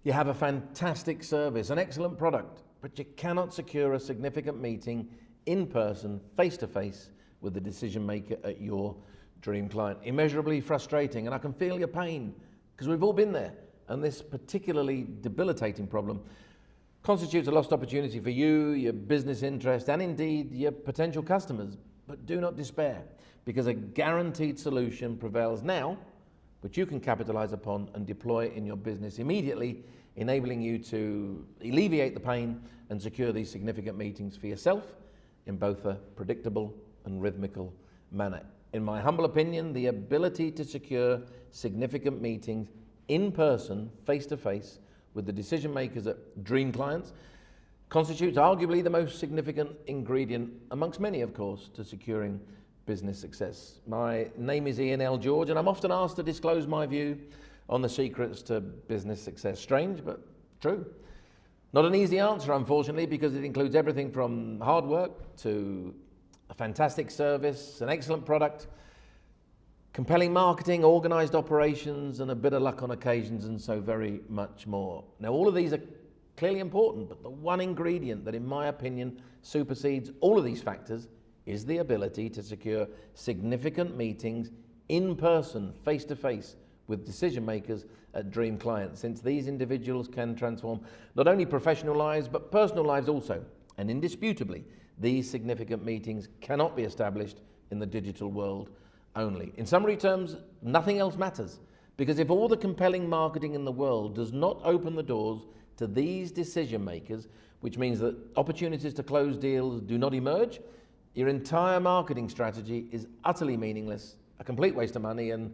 You have a fantastic service, an excellent product, but you cannot secure a significant meeting in person, face to face, with the decision maker at your dream client. Immeasurably frustrating, and I can feel your pain because we've all been there. And this particularly debilitating problem constitutes a lost opportunity for you, your business interest, and indeed your potential customers. But do not despair, because a guaranteed solution prevails now, which you can capitalize upon and deploy in your business immediately, enabling you to alleviate the pain and secure these significant meetings for yourself in both a predictable and rhythmical manner. In my humble opinion, the ability to secure significant meetings in person, face to face, with the decision makers at dream clients constitutes arguably the most significant ingredient, amongst many of course, to securing business success. My name is Ian L. George, and I'm often asked to disclose my view on the secrets to business success. Strange, but true. Not an easy answer, unfortunately, because it includes everything from hard work to a fantastic service, an excellent product, compelling marketing, organized operations, and a bit of luck on occasions, and so very much more. Now, all of these are clearly important, but the one ingredient that, in my opinion, supersedes all of these factors is the ability to secure significant meetings in person, face to face, with decision makers at dream clients, since these individuals can transform not only professional lives, but personal lives also. And indisputably, these significant meetings cannot be established in the digital world only. In summary terms, nothing else matters, because if all the compelling marketing in the world does not open the doors to these decision makers, which means that opportunities to close deals do not emerge, your entire marketing strategy is utterly meaningless, a complete waste of money, and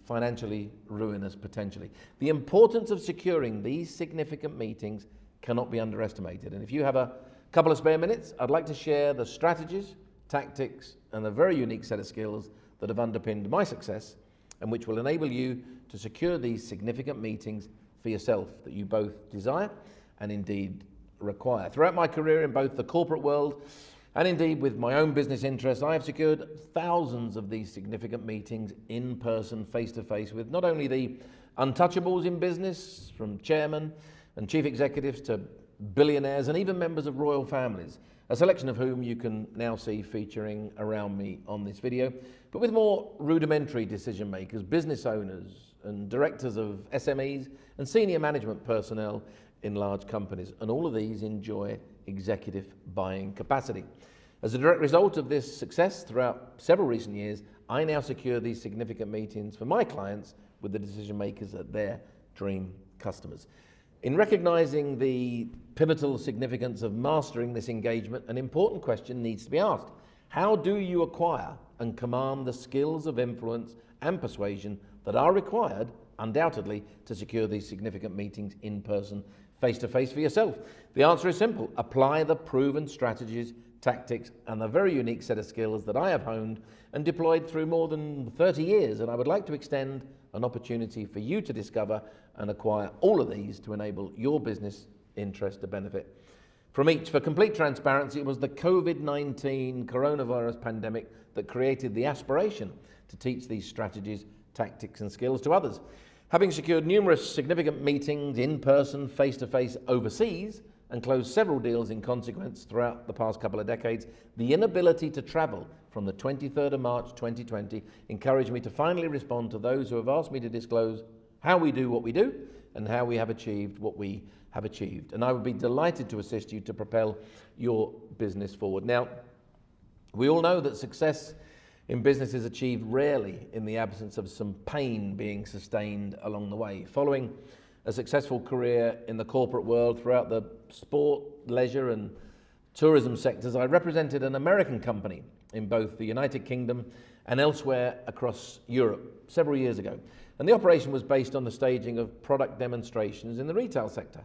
financially ruinous potentially. The importance of securing these significant meetings cannot be underestimated. And if you have a couple of spare minutes, I'd like to share the strategies, tactics, and the very unique set of skills that have underpinned my success and which will enable you to secure these significant meetings for yourself that you both desire and indeed require. Throughout my career in both the corporate world and indeed with my own business interests, I have secured thousands of these significant meetings in person, face to face, with not only the untouchables in business, from chairmen and chief executives to billionaires and even members of royal families, a selection of whom you can now see featuring around me on this video, but with more rudimentary decision makers, business owners and directors of SMEs and senior management personnel in large companies. And all of these enjoy executive buying capacity. As a direct result of this success throughout several recent years, I now secure these significant meetings for my clients with the decision makers at their dream customers. In recognizing the pivotal significance of mastering this engagement, an important question needs to be asked. How do you acquire and command the skills of influence and persuasion that are required, undoubtedly, to secure these significant meetings in person, face to face for yourself? The answer is simple. Apply the proven strategies, tactics, and the very unique set of skills that I have honed and deployed through more than 30 years. And I would like to extend an opportunity for you to discover and acquire all of these to enable your business interest to benefit from each. For complete transparency, it was the COVID-19 coronavirus pandemic that created the aspiration to teach these strategies, tactics, and skills to others. Having secured numerous significant meetings in person, face to face, overseas, and closed several deals in consequence throughout the past couple of decades, the inability to travel from the 23rd of March 2020 encouraged me to finally respond to those who have asked me to disclose how we do what we do and how we have achieved what we have achieved. And I would be delighted to assist you to propel your business forward. Now, we all know that success in business is achieved rarely in the absence of some pain being sustained along the way. Following a successful career in the corporate world throughout the sport, leisure, and tourism sectors, I represented an American company in both the United Kingdom and elsewhere across Europe several years ago. And the operation was based on the staging of product demonstrations in the retail sector.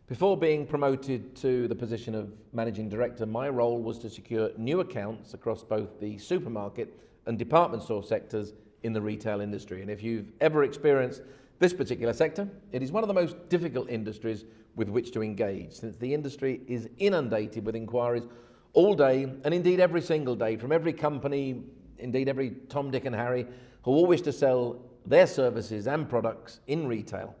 Before being promoted to the position of managing director, my role was to secure new accounts across both the supermarket and department store sectors in the retail industry. And if you've ever experienced this particular sector, it is one of the most difficult industries with which to engage, since the industry is inundated with inquiries all day, and indeed every single day, from every company, indeed every Tom, Dick and Harry, who all wish to sell their services and products in retail.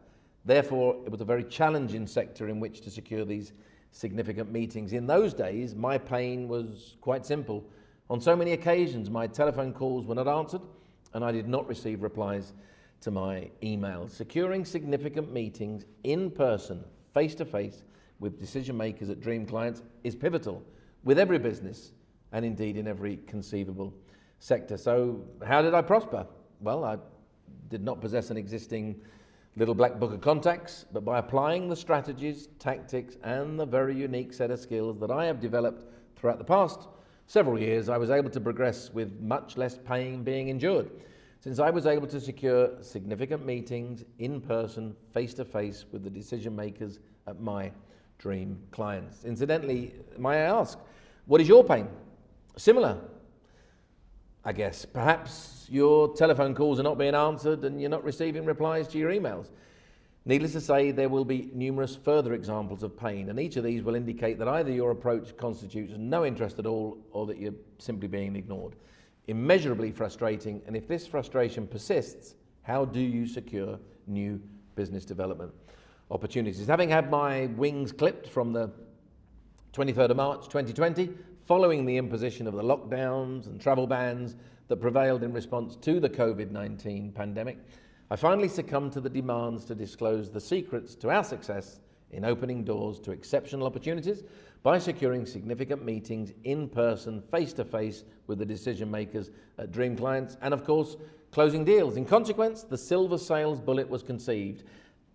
Therefore, it was a very challenging sector in which to secure these significant meetings. In those days, my pain was quite simple. On so many occasions, my telephone calls were not answered and I did not receive replies to my emails. Securing significant meetings in person, face-to-face, with decision makers at dream clients is pivotal with every business and indeed in every conceivable sector. So how did I prosper? Well, I did not possess an existing little black book of contacts, but by applying the strategies, tactics, and the very unique set of skills that I have developed throughout the past several years, I was able to progress with much less pain being endured, since I was able to secure significant meetings in person, face-to-face with the decision makers at my dream clients. Incidentally, may I ask, what is your pain? Similar, I guess. Perhaps your telephone calls are not being answered and you're not receiving replies to your emails. Needless to say, there will be numerous further examples of pain, and each of these will indicate that either your approach constitutes no interest at all or that you're simply being ignored. Immeasurably frustrating, and if this frustration persists, how do you secure new business development opportunities? Having had my wings clipped from the 23rd of March 2020, following the imposition of the lockdowns and travel bans that prevailed in response to the COVID-19 pandemic, I finally succumbed to the demands to disclose the secrets to our success in opening doors to exceptional opportunities by securing significant meetings in person, face-to-face with the decision makers at dream clients, and of course, closing deals. In consequence, the Silver Sales Bullet was conceived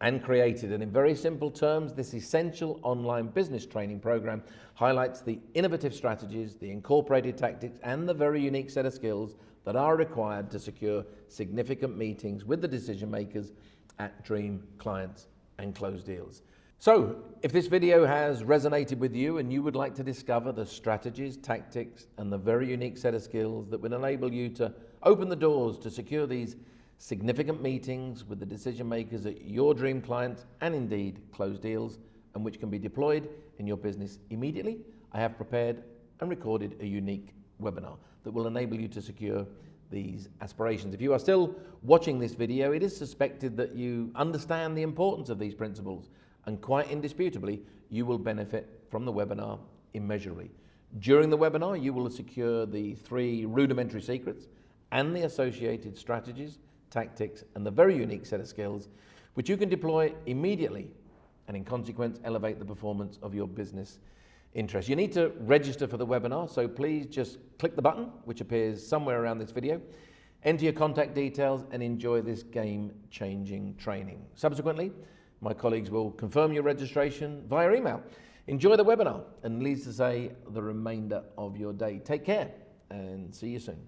and created, and in very simple terms, this essential online business training program highlights the innovative strategies, the incorporated tactics, and the very unique set of skills that are required to secure significant meetings with the decision makers at dream clients and close deals. So, if this video has resonated with you and you would like to discover the strategies, tactics, and the very unique set of skills that will enable you to open the doors to secure these significant meetings with the decision makers at your dream clients and indeed close deals, and which can be deployed in your business immediately, I have prepared and recorded a unique webinar that will enable you to secure these aspirations. If you are still watching this video, it is suspected that you understand the importance of these principles, and quite indisputably, you will benefit from the webinar immeasurably. During the webinar, you will secure the 3 rudimentary secrets and the associated strategies, tactics, and the very unique set of skills which you can deploy immediately and in consequence elevate the performance of your business interests. You need to register for the webinar, so please just click the button which appears somewhere around this video, enter your contact details, and enjoy this game-changing training. Subsequently, my colleagues will confirm your registration via email. Enjoy the webinar, and needless to say, the remainder of your day. Take care and see you soon.